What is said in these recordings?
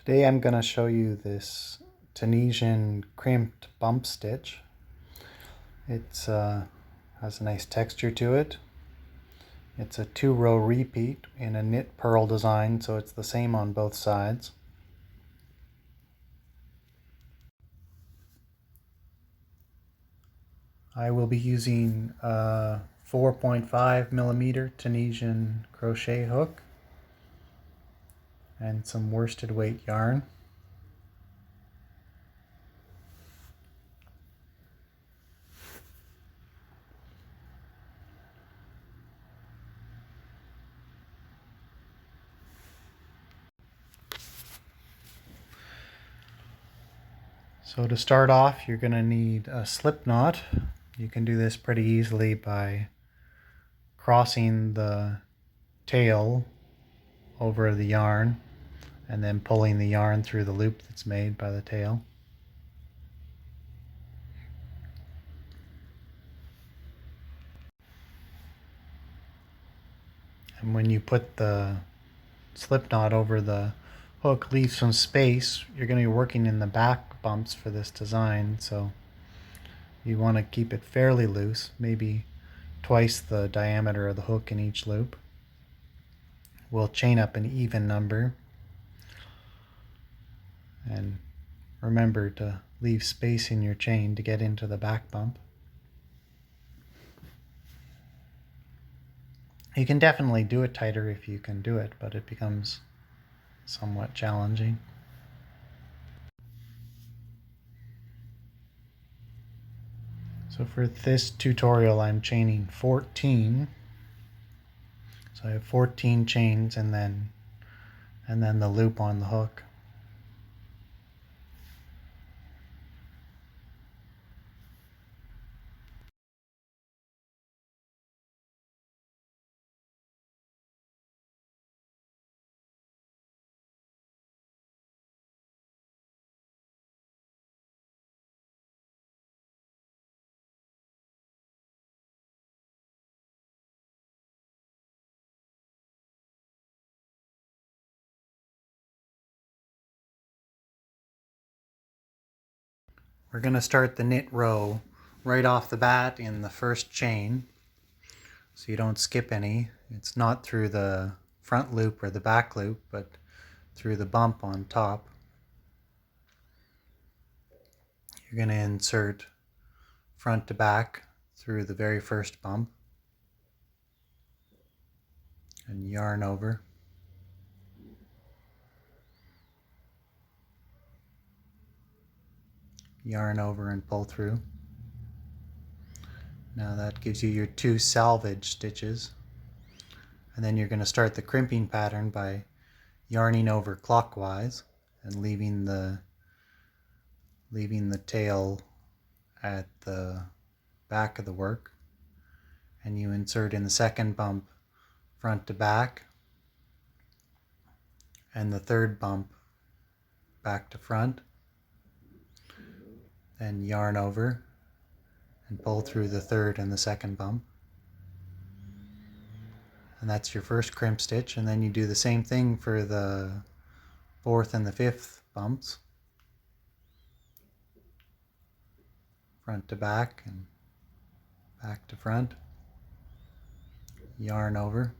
Today I'm going to show you this Tunisian crimped bump stitch. It has a nice texture to it. It's a 2-row repeat in a knit purl design, so it's the same on both sides. I will be using a 4.5mm Tunisian crochet hook and some worsted weight yarn. So to start off, you're going to need a slip knot. You can do this pretty easily by crossing the tail over the yarn and then pulling the yarn through the loop that's made by the tail. And when you put the slip knot over the hook, leave some space. You're going to be working in the back bumps for this design, so you want to keep it fairly loose, maybe twice the diameter of the hook in each loop. We'll chain up an even number, and remember to leave space in your chain to get into the back bump. You can definitely do it tighter if you can do it, but it becomes somewhat challenging. So for this tutorial I'm chaining 14. So I have 14 chains and then the loop on the hook. We're going to start the knit row right off the bat in the first chain, so you don't skip any. It's not through the front loop or the back loop, but through the bump on top. You're going to insert front to back through the very first bump and yarn over. Yarn over and pull through. Now that gives you your 2 salvage stitches. And then you're going to start the crimping pattern by yarning over clockwise and leaving the tail at the back of the work. And you insert in the second bump front to back, and the third bump back to front. Then yarn over and pull through the third and the second bump. And that's your first crimp stitch, and then you do the same thing for the fourth and the fifth bumps. Front to back and back to front. Yarn over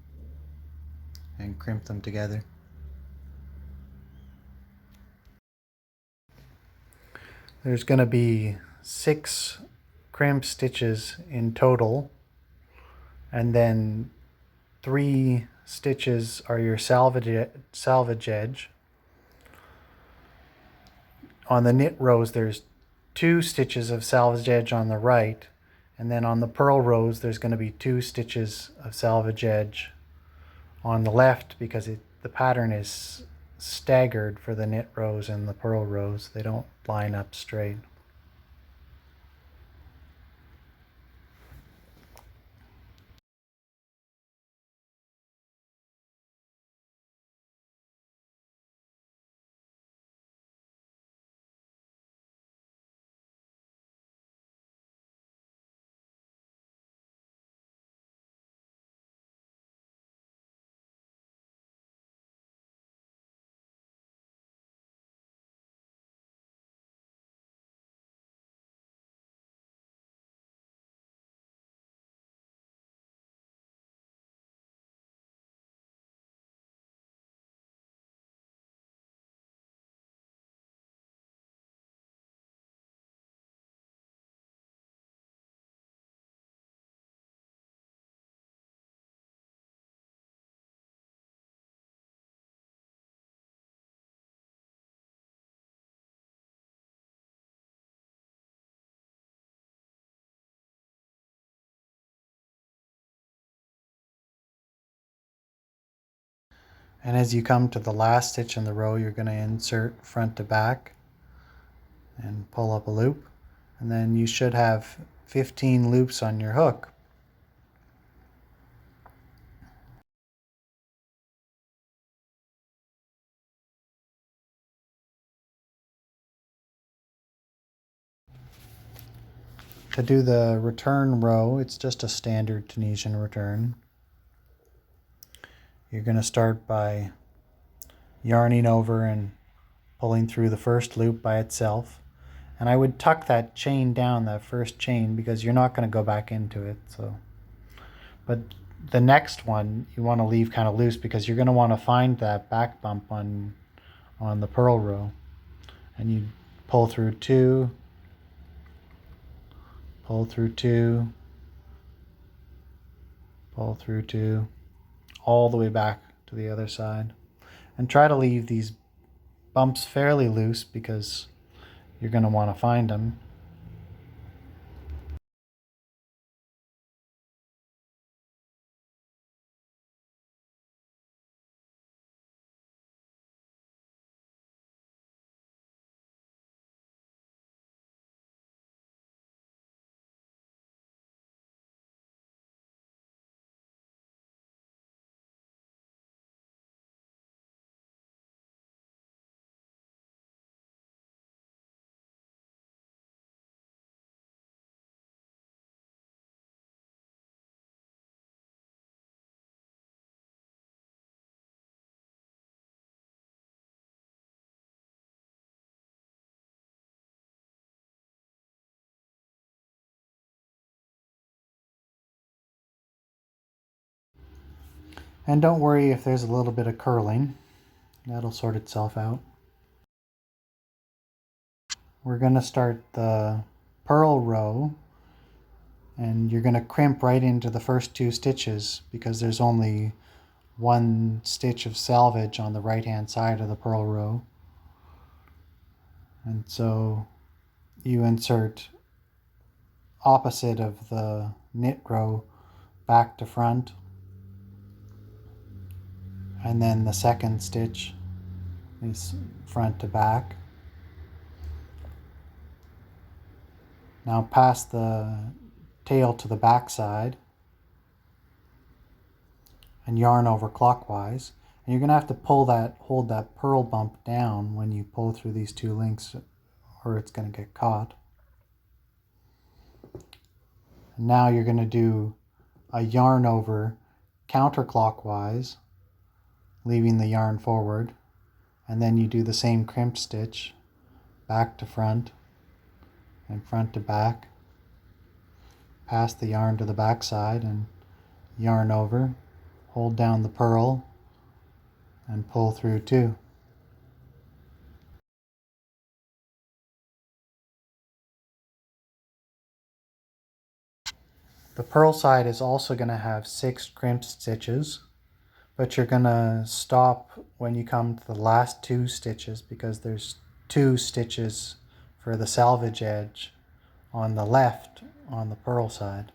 and crimp them together. There's going to be 6 crimp stitches in total, and then 3 stitches are your salvage edge. On the knit rows there's 2 stitches of salvage edge on the right, and then on the purl rows there's going to be 2 stitches of salvage edge on the left, because the pattern is staggered for the knit rows and the purl rows. They don't line up straight. And as you come to the last stitch in the row, you're going to insert front to back and pull up a loop. And then you should have 15 loops on your hook. To do the return row, it's just a standard Tunisian return. You're going to start by yarning over and pulling through the first loop by itself. And I would tuck that chain down, that first chain, because you're not going to go back into it. But the next one you want to leave kind of loose because you're going to want to find that back bump on the purl row. And you pull through 2, pull through 2, pull through 2, all the way back to the other side. And try to leave these bumps fairly loose because you're going to want to find them. And don't worry if there's a little bit of curling. That'll sort itself out. We're going to start the purl row, and you're going to crimp right into the first 2 stitches because there's only 1 stitch of selvage on the right hand side of the purl row. And so you insert opposite of the knit row back to front, and then the second stitch is front to back. Now pass the tail to the back side and yarn over clockwise. And you're going to have to hold that purl bump down when you pull through these 2 links or it's going to get caught. And now you're going to do a yarn over counterclockwise, leaving the yarn forward, and then you do the same crimp stitch back to front and front to back. Pass the yarn to the back side and yarn over, hold down the purl and pull through 2. The purl side is also going to have 6 crimp stitches, but you're going to stop when you come to the last 2 stitches because there's 2 stitches for the selvage edge on the left on the purl side.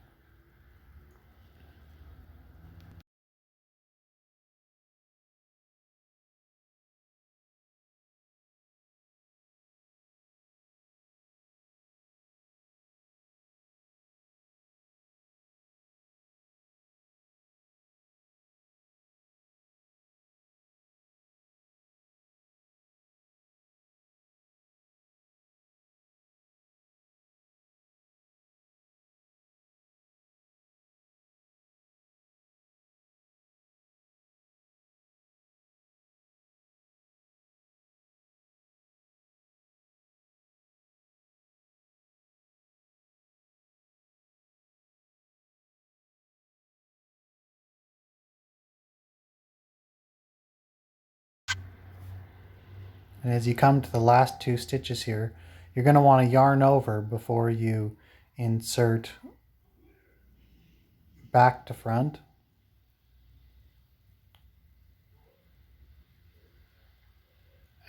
And as you come to the last 2 stitches here, you're going to want to yarn over before you insert back to front.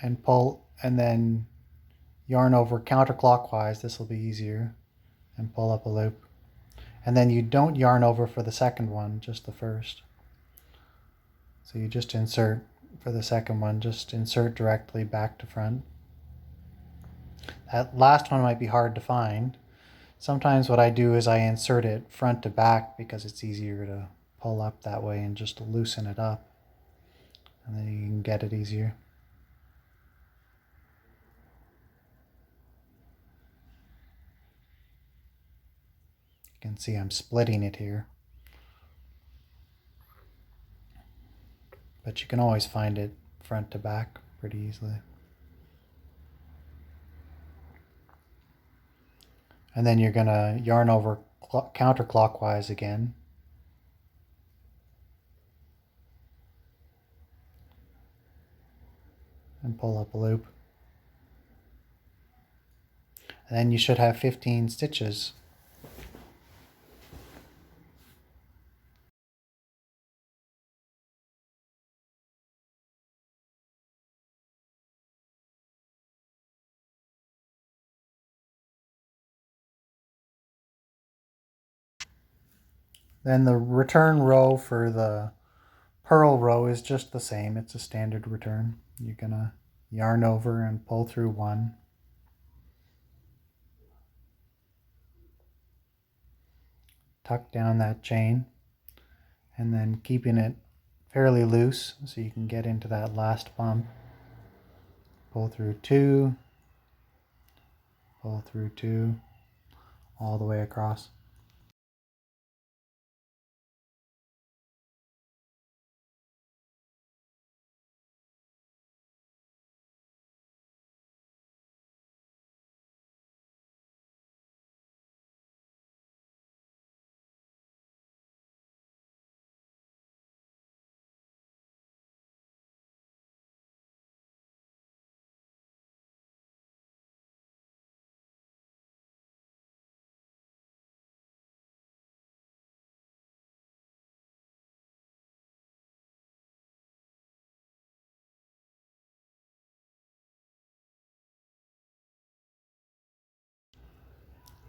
And pull, and then yarn over counterclockwise. This will be easier, and pull up a loop. And then you don't yarn over for the second one, just the first. So you just insert for the second one, just insert directly back to front. That last one might be hard to find. Sometimes what I do is I insert it front to back because it's easier to pull up that way and just loosen it up. And then you can get it easier. You can see I'm splitting it here. But you can always find it front to back pretty easily. And then you're going to yarn over counterclockwise again. And pull up a loop. And then you should have 15 stitches. Then the return row for the purl row is just the same. It's a standard return. You're going to yarn over and pull through one. Tuck down that chain and then keeping it fairly loose so you can get into that last bump. Pull through two, pull through two, all the way across.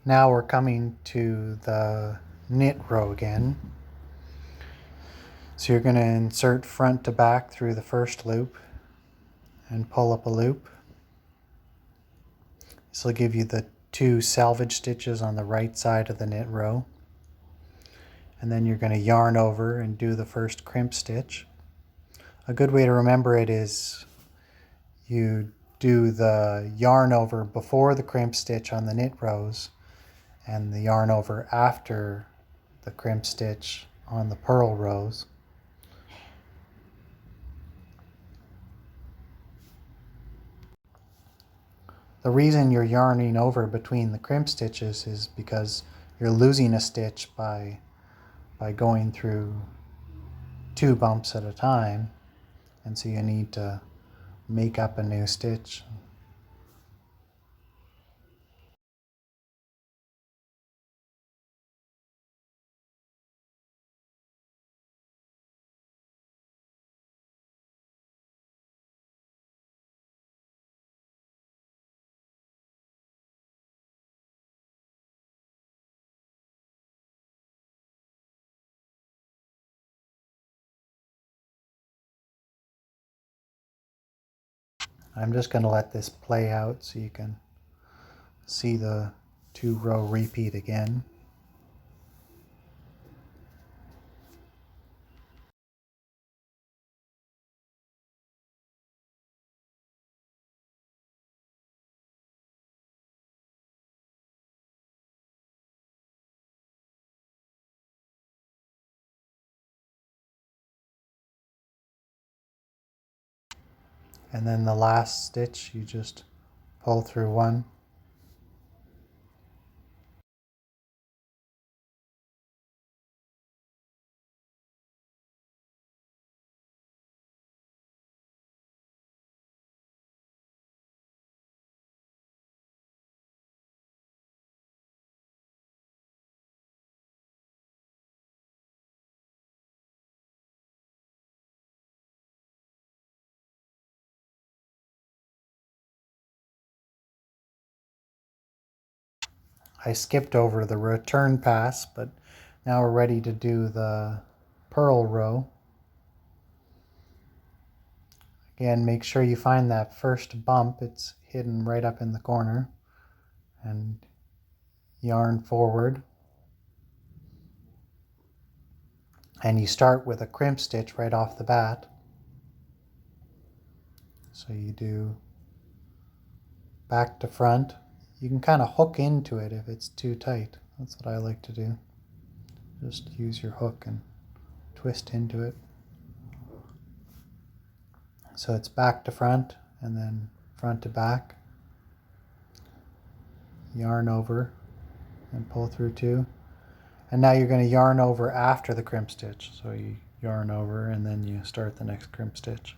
Now we're coming to the knit row again. So you're going to insert front to back through the first loop and pull up a loop. This will give you the two selvage stitches on the right side of the knit row. And then you're going to yarn over and do the first crimp stitch. A good way to remember it is you do the yarn over before the crimp stitch on the knit rows and the yarn over after the crimp stitch on the purl rows. The reason you're yarning over between the crimp stitches is because you're losing a stitch by going through two bumps at a time, and so you need to make up a new stitch. I'm just going to let this play out so you can see the two row repeat again. And then the last stitch, you just pull through one. I skipped over the return pass, but now we're ready to do the purl row. Again, make sure you find that first bump. It's hidden right up in the corner. And yarn forward. And you start with a crimp stitch right off the bat. So you do back to front. You can kind of hook into it if it's too tight. That's what I like to do. Just use your hook and twist into it. So it's back to front and then front to back. Yarn over and pull through two. And now you're going to yarn over after the crimp stitch. So you yarn over and then you start the next crimp stitch.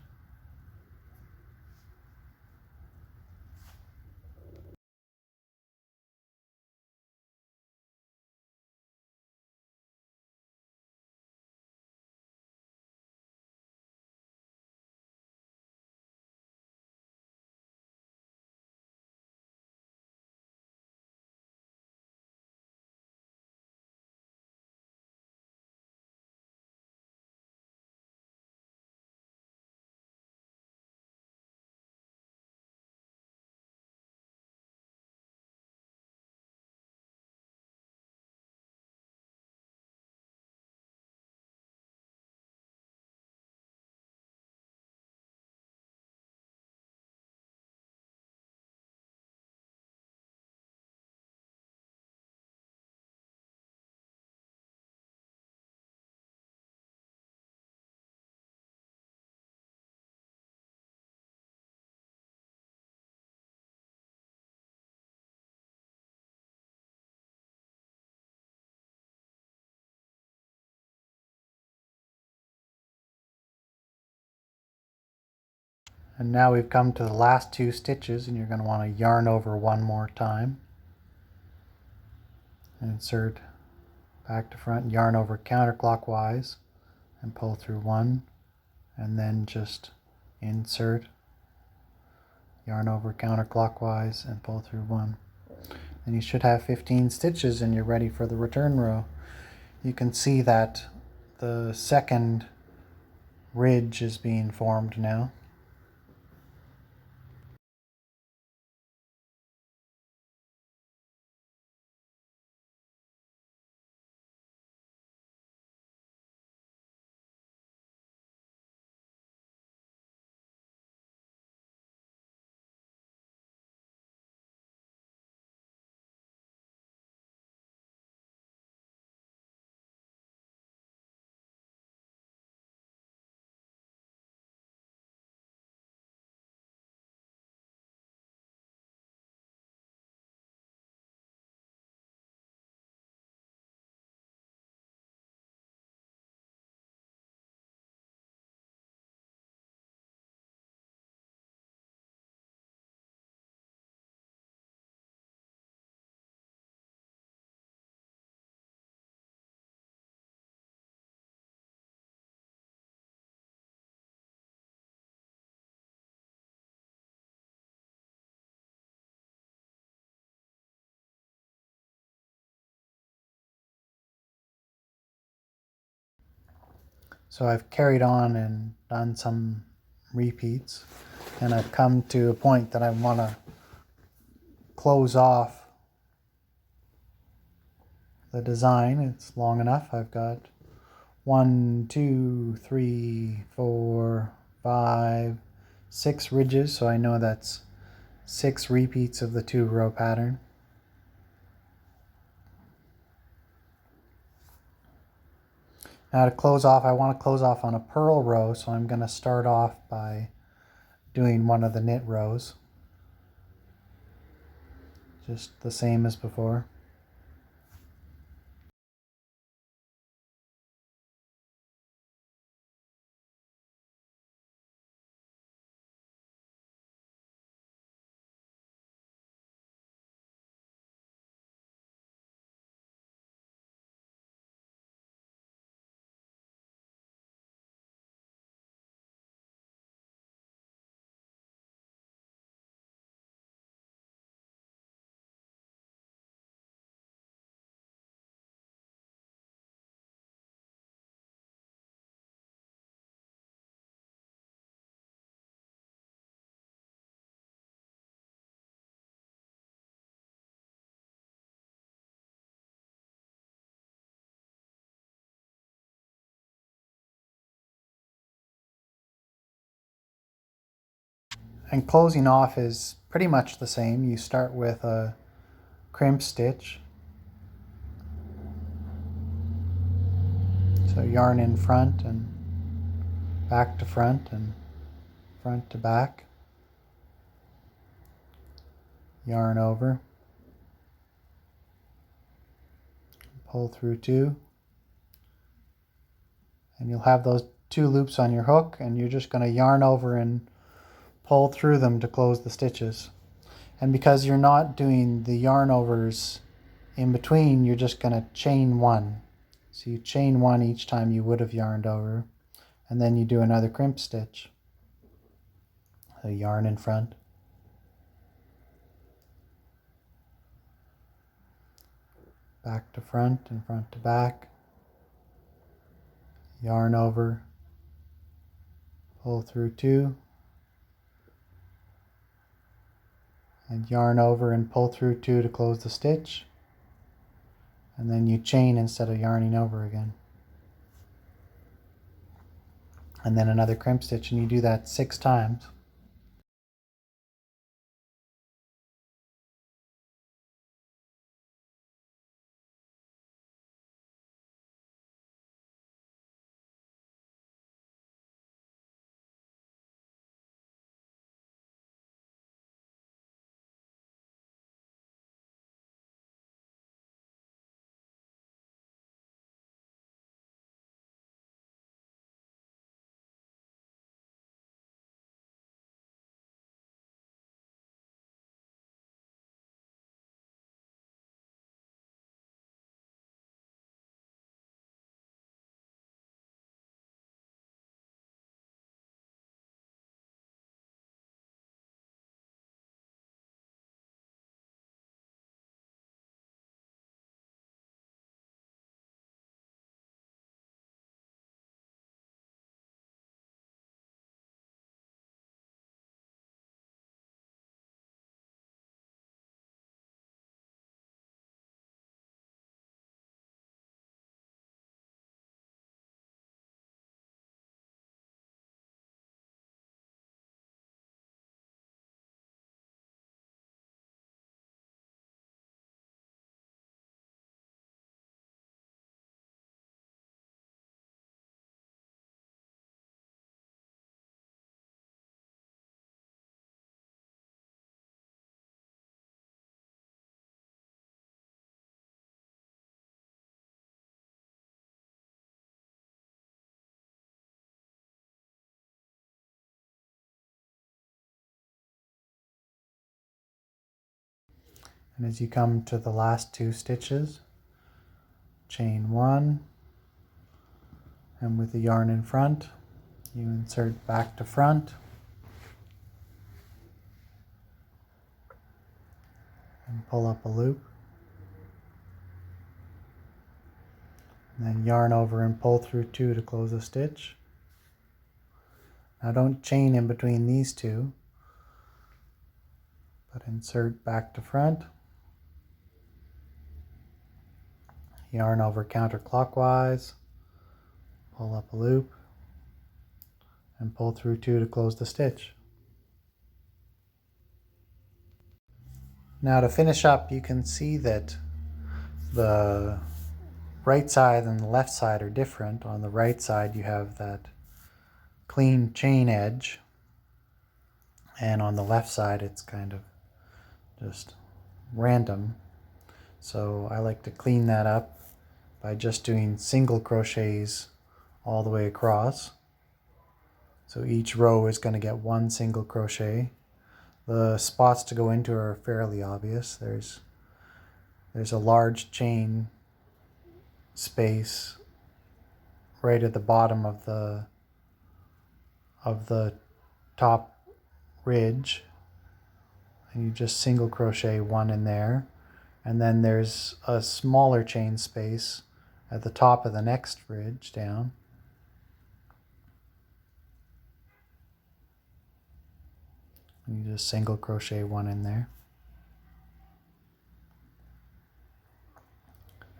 And now we've come to the last two stitches, and you're going to want to yarn over one more time. Insert back to front, yarn over counterclockwise and pull through one, and then just insert, yarn over counterclockwise and pull through one. And you should have 15 stitches and you're ready for the return row. You can see that the second ridge is being formed now. So I've carried on and done some repeats, and I've come to a point that I want to close off the design. It's long enough. I've got 1, 2, 3, 4, 5, 6 ridges, so I know that's 6 repeats of the 2-row pattern. Now to close off, I want to close off on a purl row, so I'm going to start off by doing one of the knit rows. Just the same as before. And closing off is pretty much the same. You start with a crimp stitch. So yarn in front and back to front and front to back. Yarn over. Pull through 2. And you'll have those 2 loops on your hook, and you're just going to yarn over and pull through them to close the stitches. And because you're not doing the yarn overs in between, you're just going to chain 1. So you chain 1 each time you would have yarned over, and then you do another crimp stitch. So yarn in front, back to front and front to back, yarn over, pull through 2, and yarn over and pull through 2 to close the stitch, and then you chain instead of yarning over again. And then another crimp stitch, and you do that 6 times. And as you come to the last 2 stitches, chain 1, and with the yarn in front, you insert back to front, and pull up a loop, and then yarn over and pull through 2 to close the stitch. Now don't chain in between these 2, but insert back to front, yarn over counterclockwise, pull up a loop, and pull through 2 to close the stitch. Now to finish up, you can see that the right side and the left side are different. On the right side you have that clean chain edge, and on the left side it's kind of just random. So I like to clean that up by just doing single crochets all the way across. So each row is going to get 1 single crochet. The spots to go into are fairly obvious. There's a large chain space right at the bottom of the top ridge, and you just single crochet 1 in there, and then there's a smaller chain space at the top of the next ridge down, and you just single crochet 1 in there,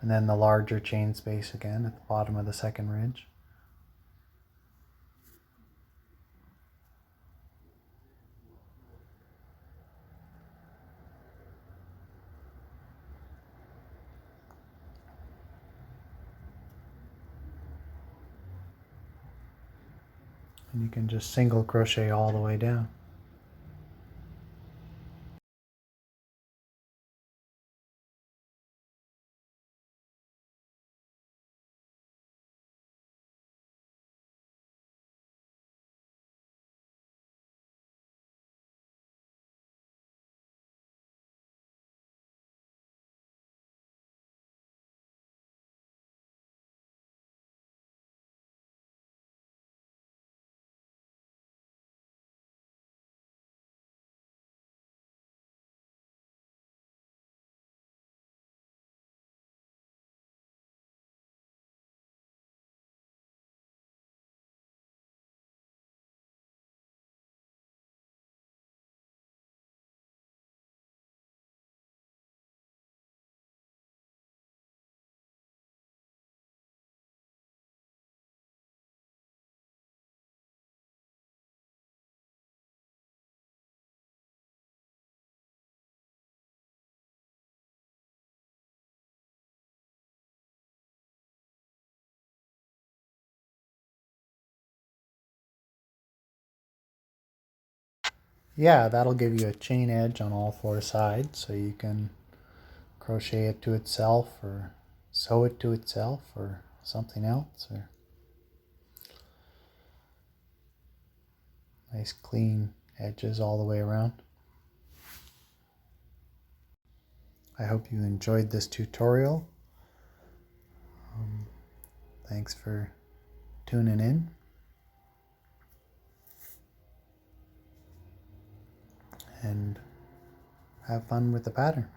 and then the larger chain space again at the bottom of the second ridge. And you can just single crochet all the way down. Yeah, that'll give you a chain edge on all four sides, so you can crochet it to itself or sew it to itself or something else. Or nice clean edges all the way around. I hope you enjoyed this tutorial. Thanks for tuning in, and have fun with the pattern.